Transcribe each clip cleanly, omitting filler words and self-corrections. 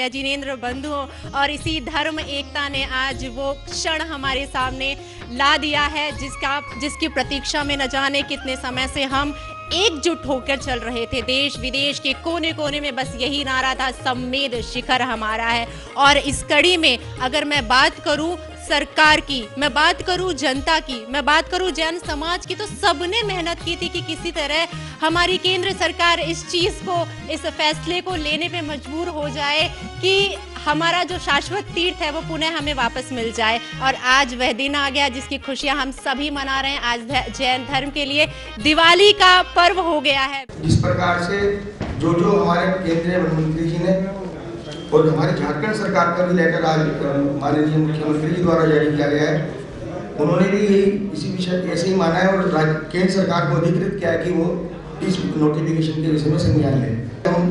जय जिनेंद्र बंधुओं, और इसी धर्म एकता ने आज वो क्षण हमारे सामने ला दिया है जिसकी प्रतीक्षा में न जाने कितने समय से हम एकजुट होकर चल रहे थे। देश विदेश के कोने कोने में बस यही नारा था, सम्मेद शिखर हमारा है। और इस कड़ी में अगर मैं बात करूं सरकार की, मैं बात करूं जनता की, मैं बात करूं जैन समाज की, तो सबने मेहनत की थी कि किसी तरह हमारी केंद्र सरकार इस चीज को, इस फैसले को लेने पे मजबूर हो जाए कि हमारा जो शाश्वत तीर्थ है वो पुनः हमें वापस मिल जाए। और आज वह दिन आ गया जिसकी खुशियां हम सभी मना रहे हैं। आज जैन धर्म के लिए दिवाली का पर्व हो गया है। जिस प्रकार से जो हमारे केंद्रीय मंत्री जी ने और हमारी झारखंड सरकार का भी लेटर आज माननीय मुख्यमंत्री जी द्वारा जारी किया गया है, उन्होंने भी इसी विषय ऐसे ही माना है और केंद्र सरकार को अधिकृत किया है कि वो इस नोटिफिकेशन के विषय में संज्ञान लें। हम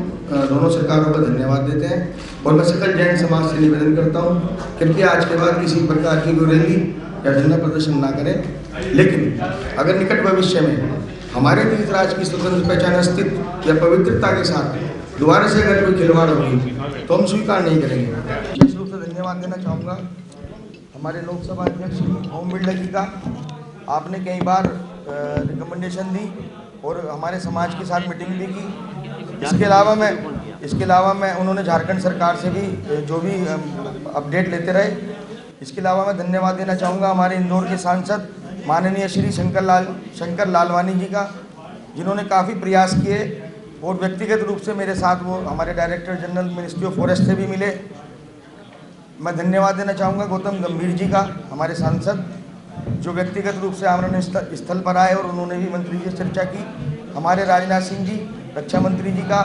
दोनों सरकारों का धन्यवाद देते हैं और मैं सकल जैन समाज से निवेदन करता हूँ कृपया आज के बाद किसी प्रकार की कोई रैली या धरना प्रदर्शन ना करें। लेकिन अगर निकट भविष्य में हमारे तीर्थ राज की स्वतंत्र पहचान अस्तित्व या पवित्रता के साथ दोबारा से अगर कोई खिलवाड़ होगी तो हम स्वीकार नहीं करेंगे। विशेष रूप से धन्यवाद देना चाहूँगा हमारे लोकसभा अध्यक्ष ओम बिरला जी का। आपने कई बार रिकमेंडेशन दी और हमारे समाज के साथ मीटिंग भी की। इसके अलावा मैं उन्होंने झारखंड सरकार से भी जो भी अपडेट लेते रहे। इसके अलावा मैं धन्यवाद देना चाहूँगा हमारे इंदौर के सांसद माननीय श्री शंकर लालवानी जी का, जिन्होंने काफ़ी प्रयास किए और व्यक्तिगत रूप से मेरे साथ वो हमारे director general ministry of forest से भी मिले। मैं धन्यवाद देना चाहूँगा गौतम गंभीर जी का, हमारे सांसद, जो व्यक्तिगत रूप से आमरण स्थल पर आए और उन्होंने भी मंत्री जी से चर्चा की। हमारे राजनाथ सिंह जी, रक्षा मंत्री जी का।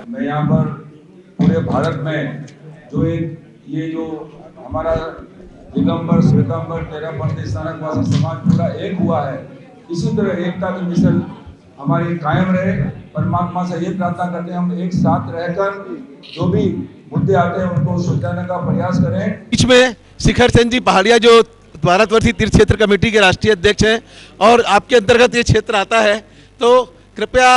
मैं यहाँ पर पूरे भारत में जो ये जो हमारा दिगंबर श्वेतांबर तेरहपंथी स्थानकवासी समाज पूरा एक हुआ है, इसी तरह एकता की मिशन हमारी कायम रहे। परमात्मा से ये प्रार्थना करते हैं हम एक साथ रहकर जो भी मुद्दे आते हैं उनको सुलझाने का प्रयास करें। बीच में शिखर सेन जी पहाड़िया जो भारतवर्षीय तीर्थ क्षेत्र कमेटी के राष्ट्रीय अध्यक्ष हैं और आपके अंतर्गत ये क्षेत्र आता है, तो कृपया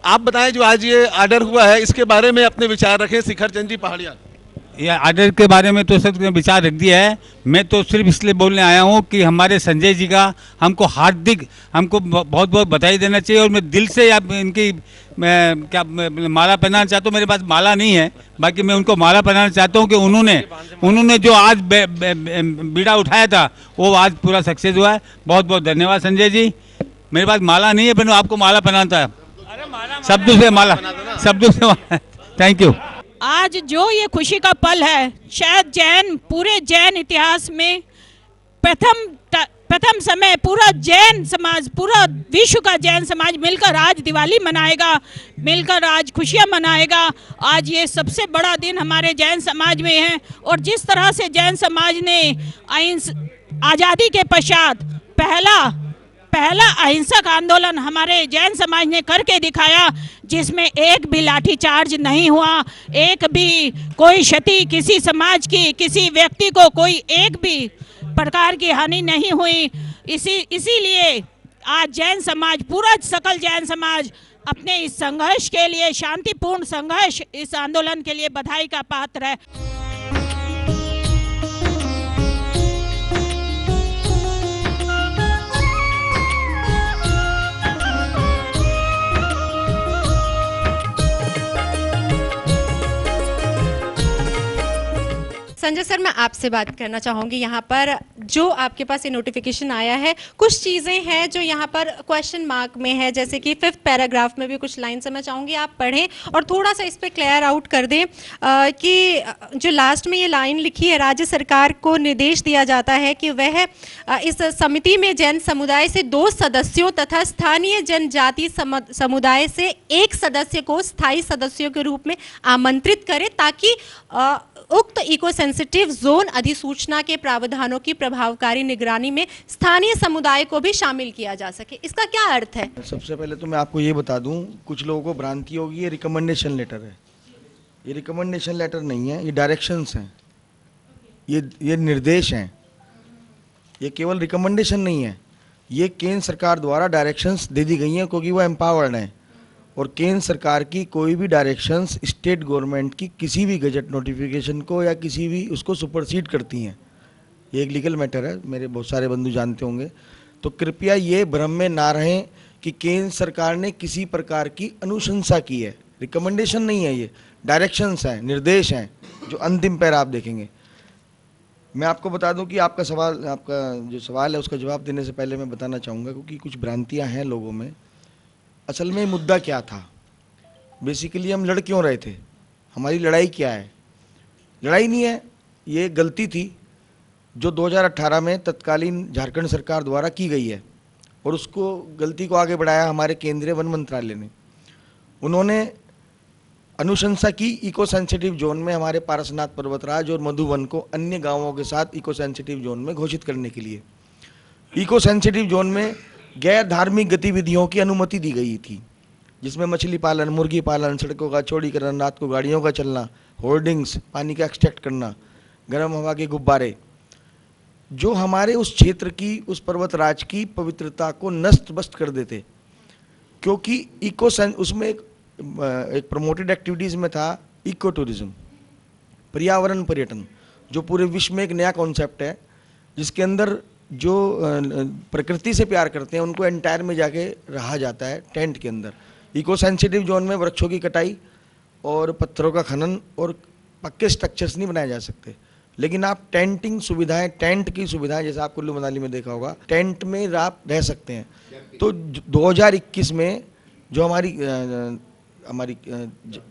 आप बताएं जो आज ये आर्डर हुआ है इसके बारे में अपने विचार रखें। शिखर चंद जी पहाड़िया, ये आर्डर के बारे में तो सब विचार रख दिया है। मैं तो सिर्फ इसलिए बोलने आया हूँ कि हमारे संजय जी का हमको बहुत बहुत बधाई देना चाहिए। और मैं दिल से इनकी मैं माला पहनाना चाहता हूँ। मेरे पास माला नहीं है, बाकी मैं उनको माला पहनाना चाहता हूँ कि उन्होंने जो आज बीड़ा उठाया था वो आज पूरा सक्सेस हुआ है। बहुत बहुत धन्यवाद संजय जी। मेरे पास माला नहीं है पर आपको माला पहनाता है, शब्दों से माला, शब्दों से। Thank you. आज जो ये खुशी का पल है, शायद पूरे जैन इतिहास में प्रथम समय पूरा जैन समाज, पूरा विश्व का जैन समाज मिलकर आज दिवाली मनाएगा, मिलकर आज खुशियां मनाएगा। आज ये सबसे बड़ा दिन हमारे जैन समाज में है। और जिस तरह से जैन समाज ने आज़ादी के पश्चात पहला अहिंसक आंदोलन हमारे जैन समाज ने करके दिखाया, जिसमें एक भी लाठीचार्ज नहीं हुआ, एक भी कोई क्षति किसी समाज की, किसी व्यक्ति को कोई एक भी प्रकार की हानि नहीं हुई। इसीलिए आज जैन समाज, पूरा सकल जैन समाज अपने इस संघर्ष के लिए, शांतिपूर्ण संघर्ष, इस आंदोलन के लिए बधाई का पात्र है। संजय सर, मैं आपसे बात करना चाहूँगी। यहाँ पर जो आपके पास ये नोटिफिकेशन आया है, कुछ चीज़ें हैं जो यहाँ पर क्वेश्चन मार्क में है, जैसे कि 5th पैराग्राफ में भी कुछ लाइन से मैं चाहूँगी आप पढ़ें और थोड़ा सा इस पर क्लियर आउट कर दें कि जो लास्ट में ये लाइन लिखी है, राज्य सरकार को निर्देश दिया जाता है कि वह इस समिति में जैन समुदाय से 2 सदस्यों तथा स्थानीय जनजाति समुदाय से 1 सदस्य को स्थायी सदस्यों के रूप में आमंत्रित करे, ताकि उक्त इको सेंसिटिव जोन अधिसूचना के प्रावधानों की प्रभावकारी निगरानी में स्थानीय समुदाय को भी शामिल किया जा सके। इसका क्या अर्थ है? सबसे पहले तो मैं आपको ये बता दूं, कुछ लोगों को भ्रांति होगी, ये रिकमेंडेशन लेटर है। ये रिकमेंडेशन लेटर नहीं है, ये डायरेक्शंस हैं, ये निर्देश हैं। ये केवल रिकमेंडेशन नहीं है, ये केंद्र सरकार द्वारा डायरेक्शंस दे दी गई हैं, क्योंकि वो एम्पावर्ड हैं और केंद्र सरकार की कोई भी डायरेक्शंस स्टेट गवर्नमेंट की किसी भी गजट नोटिफिकेशन को या किसी भी उसको सुपरसीड करती हैं। ये एक लीगल मैटर है, मेरे बहुत सारे बंधु जानते होंगे। तो कृपया ये भ्रम में ना रहें कि केंद्र सरकार ने किसी प्रकार की अनुशंसा की है। रिकमेंडेशन नहीं है, ये डायरेक्शंस हैं, निर्देश हैं, जो अंतिम पैरा आप देखेंगे। मैं आपको बता दूं कि आपका जो सवाल है उसका जवाब देने से पहले मैं बताना चाहूँगा, क्योंकि कुछ भ्रांतियाँ हैं लोगों में। असल में मुद्दा क्या था, बेसिकली हम लड़ क्यों रहे थे, हमारी लड़ाई क्या है। लड़ाई नहीं है, ये गलती थी जो 2018 में तत्कालीन झारखंड सरकार द्वारा की गई है, और उसको गलती को आगे बढ़ाया हमारे केंद्रीय वन मंत्रालय ने। उन्होंने अनुशंसा की इको सेंसिटिव जोन में हमारे पारसनाथ पर्वतराज और मधुवन को अन्य गांवों के साथ इको सेंसिटिव जोन में घोषित करने के लिए। इको सेंसिटिव जोन में गैर धार्मिक गतिविधियों की अनुमति दी गई थी, जिसमें मछली पालन, मुर्गी पालन, सड़कों का चौड़ीकरण, रात को गाड़ियों का चलना, होर्डिंग्स, पानी का एक्सट्रैक्ट करना, गर्म हवा के गुब्बारे, जो हमारे उस क्षेत्र की, उस पर्वतराज की पवित्रता को नष्ट बस्त कर देते। क्योंकि उसमें एक प्रमोटेड एक्टिविटीज़ में था इको टूरिज्म, पर्यावरण पर्यटन, जो पूरे विश्व में एक नया कॉन्सेप्ट है, जिसके अंदर जो प्रकृति से प्यार करते हैं उनको एंटायर में जाके रहा जाता है टेंट के अंदर। इको सेंसिटिव जोन में वृक्षों की कटाई और पत्थरों का खनन और पक्के स्ट्रक्चर्स नहीं बनाए जा सकते, लेकिन आप टेंटिंग सुविधाएं, टेंट की सुविधाएं, जैसे आप कुल्लू मनाली में देखा होगा, टेंट में आप रह सकते हैं। तो 2021 में जो हमारी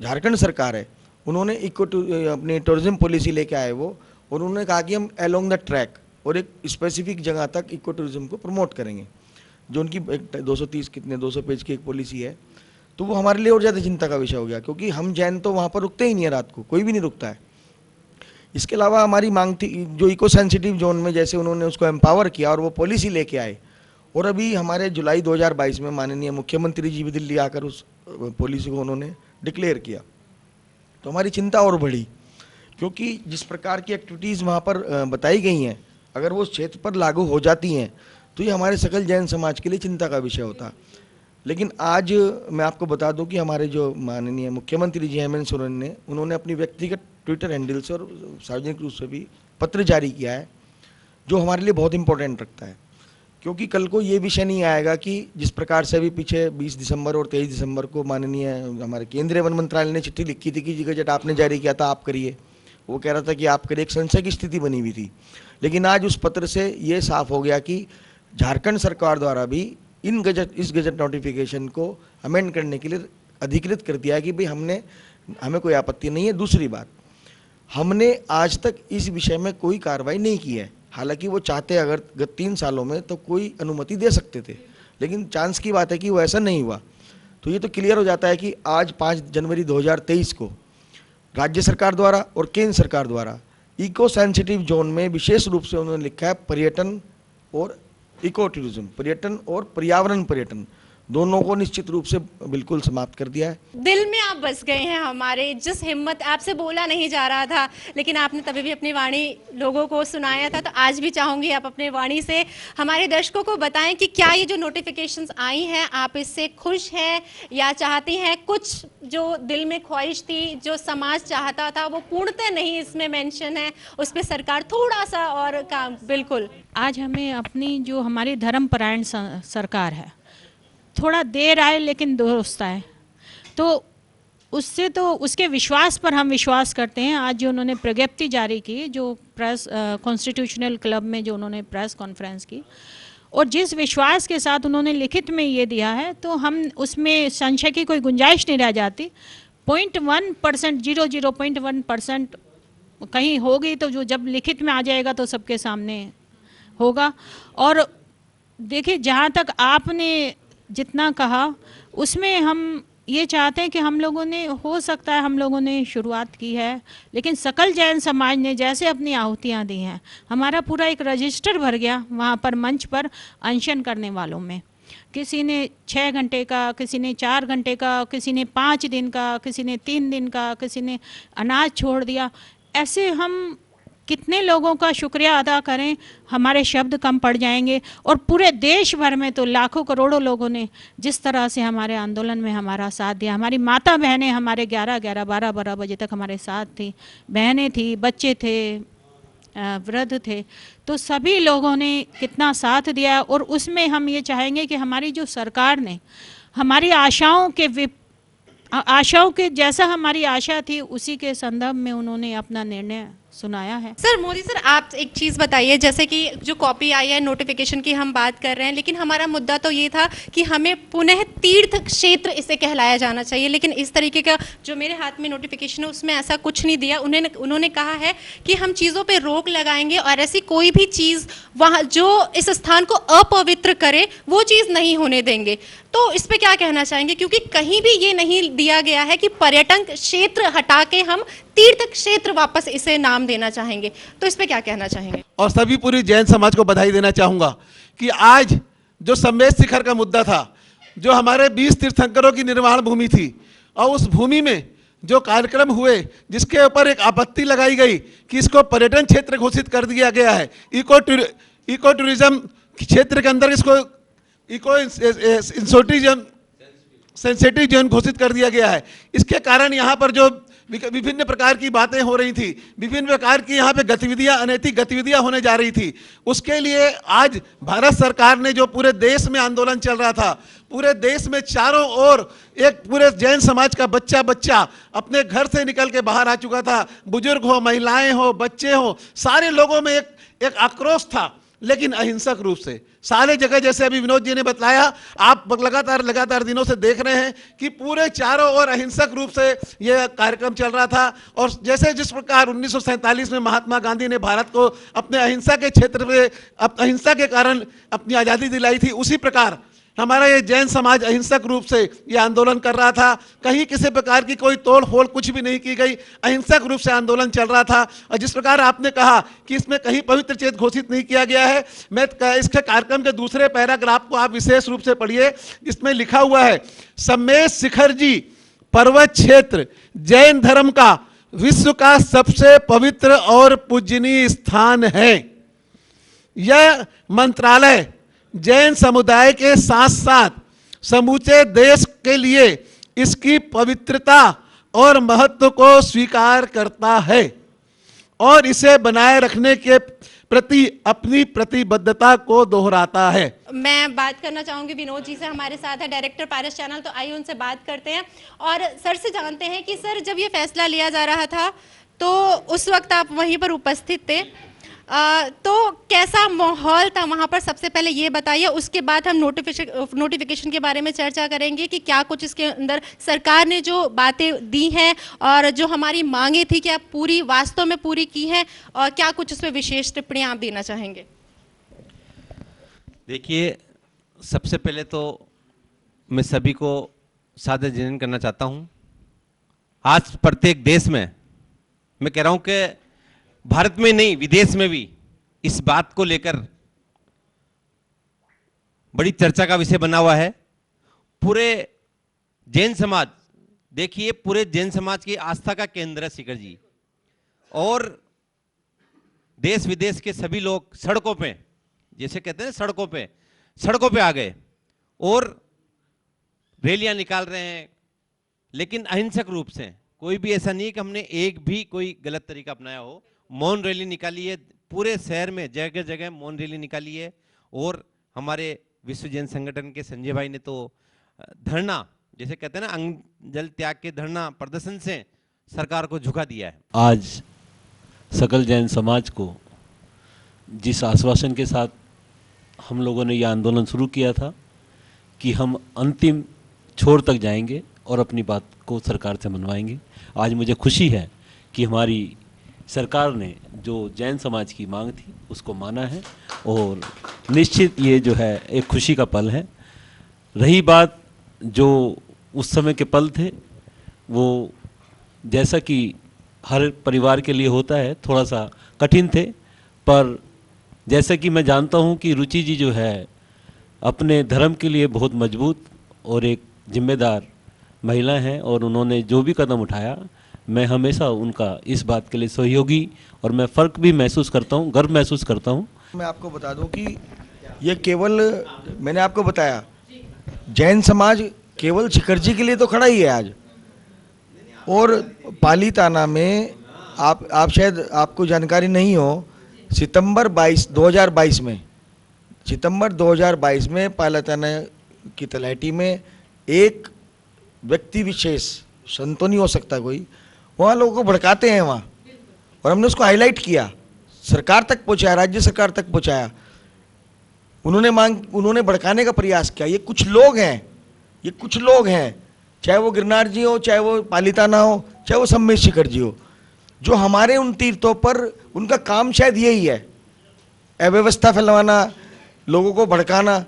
झारखंड सरकार है, उन्होंने अपनी टूरिज्म पॉलिसी लेके आए वो, और उन्होंने कहा कि हम अलोंग द ट्रैक और एक स्पेसिफिक जगह तक इको टूरिज्म को प्रमोट करेंगे, जो उनकी 200 पेज की एक पॉलिसी है। तो वो हमारे लिए और ज़्यादा चिंता का विषय हो गया, क्योंकि हम जैन तो वहाँ पर रुकते ही नहीं है, रात को कोई भी नहीं रुकता है। इसके अलावा हमारी मांग थी जो इको सेंसिटिव जोन में, जैसे उन्होंने उसको एम्पावर किया और वो पॉलिसी लेके आए, और अभी हमारे जुलाई 2022 में माननीय मुख्यमंत्री जी भी दिल्ली आकर उस पॉलिसी को उन्होंने डिक्लेयर किया। तो हमारी चिंता और बढ़ी, क्योंकि जिस प्रकार की एक्टिविटीज़ वहाँ पर बताई गई हैं, अगर वो उस क्षेत्र पर लागू हो जाती हैं तो ये हमारे सकल जैन समाज के लिए चिंता का विषय होता। लेकिन आज मैं आपको बता दूं कि हमारे जो माननीय मुख्यमंत्री जी हेमंत सोरेन ने, उन्होंने अपनी व्यक्तिगत ट्विटर हैंडल से और सार्वजनिक रूप से भी पत्र जारी किया है, जो हमारे लिए बहुत इंपॉर्टेंट रखता है। क्योंकि कल को ये विषय नहीं आएगा कि जिस प्रकार से अभी पीछे 20 दिसंबर और 23 दिसंबर को माननीय हमारे केंद्रीय वन मंत्रालय ने चिट्ठी लिखी थी कि गजट आपने जारी किया था, आप करिए। वो कह रहा था कि आप करिए, एक संशय की स्थिति बनी हुई थी। लेकिन आज उस पत्र से ये साफ हो गया कि झारखंड सरकार द्वारा भी इस गजट नोटिफिकेशन को अमेंड करने के लिए अधिकृत कर दिया है कि भाई हमें कोई आपत्ति नहीं है। दूसरी बात, हमने आज तक इस विषय में कोई कार्रवाई नहीं की है। हालांकि वो चाहते अगर गत 3 सालों में तो कोई अनुमति दे सकते थे, लेकिन चांस की बात है कि वो ऐसा नहीं हुआ। तो ये तो क्लियर हो जाता है कि आज 5 जनवरी 2023 को राज्य सरकार द्वारा और केंद्र सरकार द्वारा इको सेंसिटिव जोन में विशेष रूप से उन्होंने लिखा है पर्यटन और इको टूरिज्म, पर्यटन और पर्यावरण पर्यटन, दोनों को निश्चित रूप से बिल्कुल समाप्त कर दिया है। दिल में आप बस गए हैं हमारे, जिस हिम्मत, आपसे बोला नहीं जा रहा था लेकिन आपने तभी भी अपनी वाणी लोगों को सुनाया था। तो आज भी चाहूंगी आप अपने वाणी से हमारे दर्शकों को बताएं कि क्या ये जो नोटिफिकेशंस आई हैं, आप इससे खुश हैं या चाहती हैं कुछ जो दिल में ख्वाहिश थी, जो समाज चाहता था, वो पूर्णतः नहीं इसमें मेंशन है, उस पर सरकार थोड़ा सा और काम। बिल्कुल, आज हमें अपनी जो हमारी धर्मपरायण सरकार है, थोड़ा देर आए लेकिन दुरुस्त आए, तो उससे तो उसके विश्वास पर हम विश्वास करते हैं। आज जो उन्होंने प्रज्ञप्ति जारी की, जो प्रेस कॉन्स्टिट्यूशनल क्लब में जो उन्होंने प्रेस कॉन्फ्रेंस की, और जिस विश्वास के साथ उन्होंने लिखित में ये दिया है, तो हम उसमें संशय की कोई गुंजाइश नहीं रह जाती। 0.1%, 0.1% कहीं होगी तो जो जब लिखित में आ जाएगा तो सबके सामने होगा। और देखिए, जहाँ तक आपने जितना कहा उसमें हम ये चाहते हैं कि हम लोगों ने, हो सकता है हम लोगों ने शुरुआत की है, लेकिन सकल जैन समाज ने जैसे अपनी आहुतियाँ दी हैं, हमारा पूरा एक रजिस्टर भर गया वहाँ पर मंच पर अनशन करने वालों में। किसी ने 6 घंटे का, किसी ने 4 घंटे का, किसी ने 5 दिन का, किसी ने 3 दिन का, किसी ने अनाज छोड़ दिया। ऐसे हम कितने लोगों का शुक्रिया अदा करें, हमारे शब्द कम पड़ जाएंगे। और पूरे देश भर में तो लाखों करोड़ों लोगों ने जिस तरह से हमारे आंदोलन में हमारा साथ दिया, हमारी माता बहनें हमारे 11-11, 12-12 बजे तक हमारे साथ थी, बहनें थी, बच्चे थे, वृद्ध थे, तो सभी लोगों ने कितना साथ दिया। और उसमें हम ये चाहेंगे कि हमारी जो सरकार ने हमारी आशाओं के जैसा हमारी आशा थी उसी के संदर्भ में उन्होंने अपना निर्णय सुनाया है। सर मोदी सर, आप एक चीज़ बताइए, जैसे कि जो कॉपी आई है नोटिफिकेशन की हम बात कर रहे हैं, लेकिन हमारा मुद्दा तो ये था कि हमें पुनः तीर्थ क्षेत्र इसे कहलाया जाना चाहिए, लेकिन इस तरीके का जो मेरे हाथ में नोटिफिकेशन है उसमें ऐसा कुछ नहीं दिया। उन्होंने कहा है कि हम चीज़ों पर रोक लगाएंगे और ऐसी कोई भी चीज़ वहाँ जो इस स्थान को अपवित्र करे वो चीज़ नहीं होने देंगे। तो इस पे क्या कहना चाहेंगे, क्योंकि कहीं भी ये नहीं दिया गया है कि पर्यटन क्षेत्र हटा के हम तीर्थ क्षेत्र वापस इसे नाम देना चाहेंगे, तो इस पे क्या कहना चाहेंगे? और सभी पूरी जैन समाज को बधाई देना चाहूँगा कि आज जो सम्मेद शिखर का मुद्दा था, जो हमारे 20 तीर्थंकरों की निर्माण भूमि थी, और उस भूमि में जो कार्यक्रम हुए जिसके ऊपर एक आपत्ति लगाई गई कि इसको पर्यटन क्षेत्र घोषित कर दिया गया है, इको टूरिज्म क्षेत्र के अंदर इसको इको सेंसिटिव जोन घोषित कर दिया गया है। इसके कारण यहाँ पर जो विभिन्न प्रकार की बातें हो रही थी, विभिन्न प्रकार की यहाँ पे गतिविधियाँ, अनैतिक गतिविधियाँ होने जा रही थी, उसके लिए आज भारत सरकार ने जो पूरे देश में आंदोलन चल रहा था, पूरे देश में चारों ओर एक पूरे जैन समाज का बच्चा बच्चा अपने घर से निकल के बाहर आ चुका था। बुजुर्ग हो, महिलाएं हो, बच्चे हो, सारे लोगों में एक आक्रोश था, लेकिन अहिंसक रूप से। सारे जगह जैसे अभी विनोद जी ने बताया, आप लगातार दिनों से देख रहे हैं कि पूरे चारों ओर अहिंसक रूप से यह कार्यक्रम चल रहा था। और जैसे जिस प्रकार 1947 में महात्मा गांधी ने भारत को अपने अहिंसा के क्षेत्र में अहिंसा के कारण अपनी आज़ादी दिलाई थी, उसी प्रकार हमारा ये जैन समाज अहिंसक रूप से ये आंदोलन कर रहा था। कहीं किसी प्रकार की कोई तोड़ फोड़ कुछ भी नहीं की गई, अहिंसक रूप से आंदोलन चल रहा था। और जिस प्रकार आपने कहा कि इसमें कहीं पवित्र क्षेत्र घोषित नहीं किया गया है, मैं इसके कार्यक्रम के दूसरे पैराग्राफ को आप विशेष रूप से पढ़िए, जिसमें लिखा हुआ है, सम्मेद शिखर जी पर्वत क्षेत्र जैन धर्म का विश्व का सबसे पवित्र और पूजनीय स्थान है। यह मंत्रालय जैन समुदाय के साथ साथ समूचे देश के लिए इसकी पवित्रता और महत्व को स्वीकार करता है और इसे बनाए रखने के प्रति अपनी प्रतिबद्धता को दोहराता है। मैं बात करना चाहूंगी विनोद जी से, हमारे साथ है डायरेक्टर पारस चैनल, तो आइए उनसे बात करते हैं और सर से जानते हैं कि सर जब ये फैसला लिया जा रहा था तो उस वक्त आप वहीं पर उपस्थित थे, तो कैसा माहौल था वहाँ पर? सबसे पहले ये बताइए, उसके बाद हम नोटिफिकेशन के बारे में चर्चा करेंगे कि क्या कुछ इसके अंदर सरकार ने जो बातें दी हैं और जो हमारी मांगे थी क्या पूरी वास्तव में पूरी की हैं, और क्या कुछ उस पर विशेष टिप्पणियाँ आप देना चाहेंगे? देखिए, सबसे पहले तो मैं सभी को सादर अभिनंदन करना चाहता हूँ। आज प्रत्येक देश में, मैं कह रहा हूँ कि भारत में नहीं विदेश में भी इस बात को लेकर बड़ी चर्चा का विषय बना हुआ है। पूरे जैन समाज, देखिए पूरे जैन समाज की आस्था का केंद्र है शिखर जी, और देश विदेश के सभी लोग सड़कों पे, जैसे कहते हैं सड़कों पे आ गए और रैलियां निकाल रहे हैं, लेकिन अहिंसक रूप से। कोई भी ऐसा नहीं है कि हमने एक भी कोई गलत तरीका अपनाया हो। मौन रैली निकाली है, पूरे शहर में जगह जगह मौन रैली निकाली है, और हमारे विश्व जैन संगठन के संजय भाई ने तो धरना, जैसे कहते हैं ना, अन्न जल त्याग के धरना प्रदर्शन से सरकार को झुका दिया है। आज सकल जैन समाज को जिस आश्वासन के साथ हम लोगों ने यह आंदोलन शुरू किया था कि हम अंतिम छोर तक जाएंगे और अपनी बात को सरकार से मनवाएंगे, आज मुझे खुशी है कि हमारी सरकार ने जो जैन समाज की मांग थी उसको माना है, और निश्चित ये जो है एक खुशी का पल है। रही बात जो उस समय के पल थे, वो जैसा कि हर परिवार के लिए होता है थोड़ा सा कठिन थे, पर जैसा कि मैं जानता हूँ कि रुचि जी जो है अपने धर्म के लिए बहुत मजबूत और एक जिम्मेदार महिला हैं, और उन्होंने जो भी कदम उठाया मैं हमेशा उनका इस बात के लिए सहयोगी और मैं फ़र्क भी महसूस करता हूँ, गर्व महसूस करता हूँ। मैं आपको बता दूं कि ये केवल, मैंने आपको बताया, जैन समाज केवल शिखर जी के लिए तो खड़ा ही है आज। और पालीताना में आप शायद आपको जानकारी नहीं हो, सितंबर 2022 में पालीताना की तलहटी में एक व्यक्ति विशेष, संत तो नहीं हो सकता कोई, वहाँ लोगों को भड़काते हैं वहाँ, और हमने उसको हाईलाइट किया, सरकार तक पहुँचाया, राज्य सरकार तक पहुँचाया। उन्होंने भड़काने का प्रयास किया। ये कुछ लोग हैं, चाहे वो गिरनार जी हो, चाहे वो पालीताना हो, चाहे वो सम्मेश शिखर जी हो, जो हमारे उन तीर्थों पर उनका काम शायद यही है, अव्यवस्था फैलाना, लोगों को भड़काना।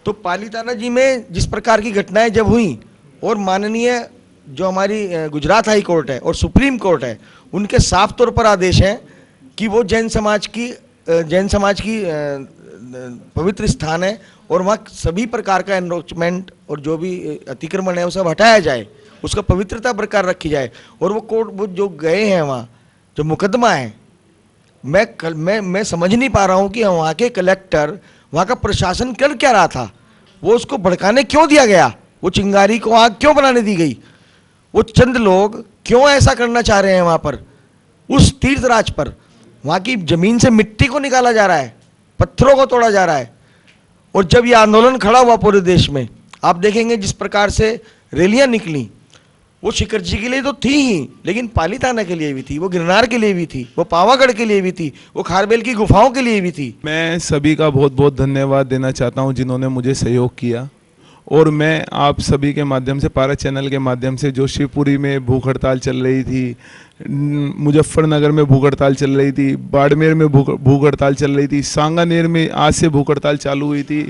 तो पालीताना जी में जिस प्रकार की घटनाएं जब हुई, और माननीय जो हमारी गुजरात हाई कोर्ट है और सुप्रीम कोर्ट है, उनके साफ तौर पर आदेश हैं कि वो जैन समाज की पवित्र स्थान है, और वहाँ सभी प्रकार का एनरोचमेंट और जो भी अतिक्रमण है वो सब हटाया जाए, उसका पवित्रता बरकरार रखी जाए। और वो कोर्ट, वो जो गए हैं वहाँ, जो मुकदमा है, मैं समझ नहीं पा रहा हूँ कि वहाँ के कलेक्टर, वहाँ का प्रशासन कर क्या रहा था, वो उसको भड़काने क्यों दिया गया, वो चिंगारी को आग क्यों बनाने दी गई, वो चंद लोग क्यों ऐसा करना चाह रहे हैं वहाँ पर, उस तीर्थराज पर। वहाँ की जमीन से मिट्टी को निकाला जा रहा है, पत्थरों को तोड़ा जा रहा है। और जब ये आंदोलन खड़ा हुआ पूरे देश में, आप देखेंगे जिस प्रकार से रैलियां निकली, वो शिखर जी के लिए तो थी ही, लेकिन पालीताना के लिए भी थी, वो गिरनार के लिए भी थी, वो पावागढ़ के लिए भी थी, वो खारबेल की गुफाओं के लिए भी थी। मैं सभी का बहुत बहुत धन्यवाद देना चाहता हूं जिन्होंने मुझे सहयोग किया। और मैं आप सभी के माध्यम से, पारस चैनल के माध्यम से, जो शिवपुरी में भूख हड़ताल चल रही थी, मुजफ्फरनगर में भूख हड़ताल चल रही थी, बाड़मेर में भूख हड़ताल चल रही थी, सांगानेर में आज से भूख हड़ताल चालू हुई थी,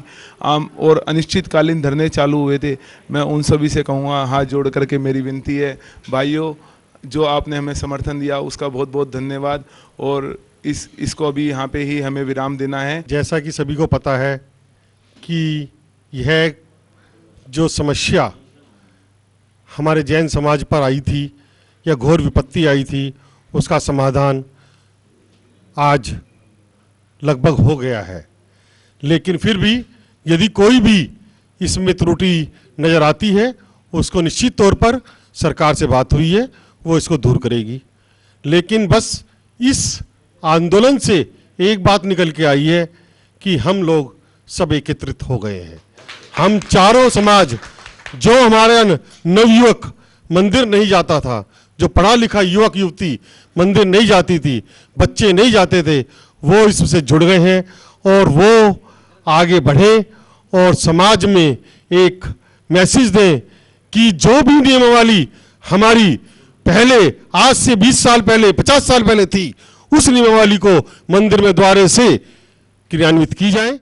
और अनिश्चितकालीन धरने चालू हुए थे, मैं उन सभी से कहूँगा, हाथ जोड़ करके मेरी विनती है, भाइयों, जो आपने हमें समर्थन दिया उसका बहुत बहुत धन्यवाद। और इसको अभी यहाँ पे ही हमें विराम देना है। जैसा कि सभी को पता है कि यह जो समस्या हमारे जैन समाज पर आई थी, या घोर विपत्ति आई थी, उसका समाधान आज लगभग हो गया है। लेकिन फिर भी यदि कोई भी इसमें त्रुटि नज़र आती है, उसको निश्चित तौर पर सरकार से बात हुई है, वो इसको दूर करेगी। लेकिन बस इस आंदोलन से एक बात निकल के आई है कि हम लोग सब एकत्रित हो गए हैं। हम चारों समाज, जो हमारे नवयुवक मंदिर नहीं जाता था, जो पढ़ा लिखा युवक युवती मंदिर नहीं जाती थी, बच्चे नहीं जाते थे, वो इससे जुड़ गए हैं और वो आगे बढ़े और समाज में एक मैसेज दें कि जो भी नियमावली हमारी पहले, आज से 20 साल पहले, 50 साल पहले थी, उस नियमावली को मंदिर में द्वारे से क्रियान्वित की जाए।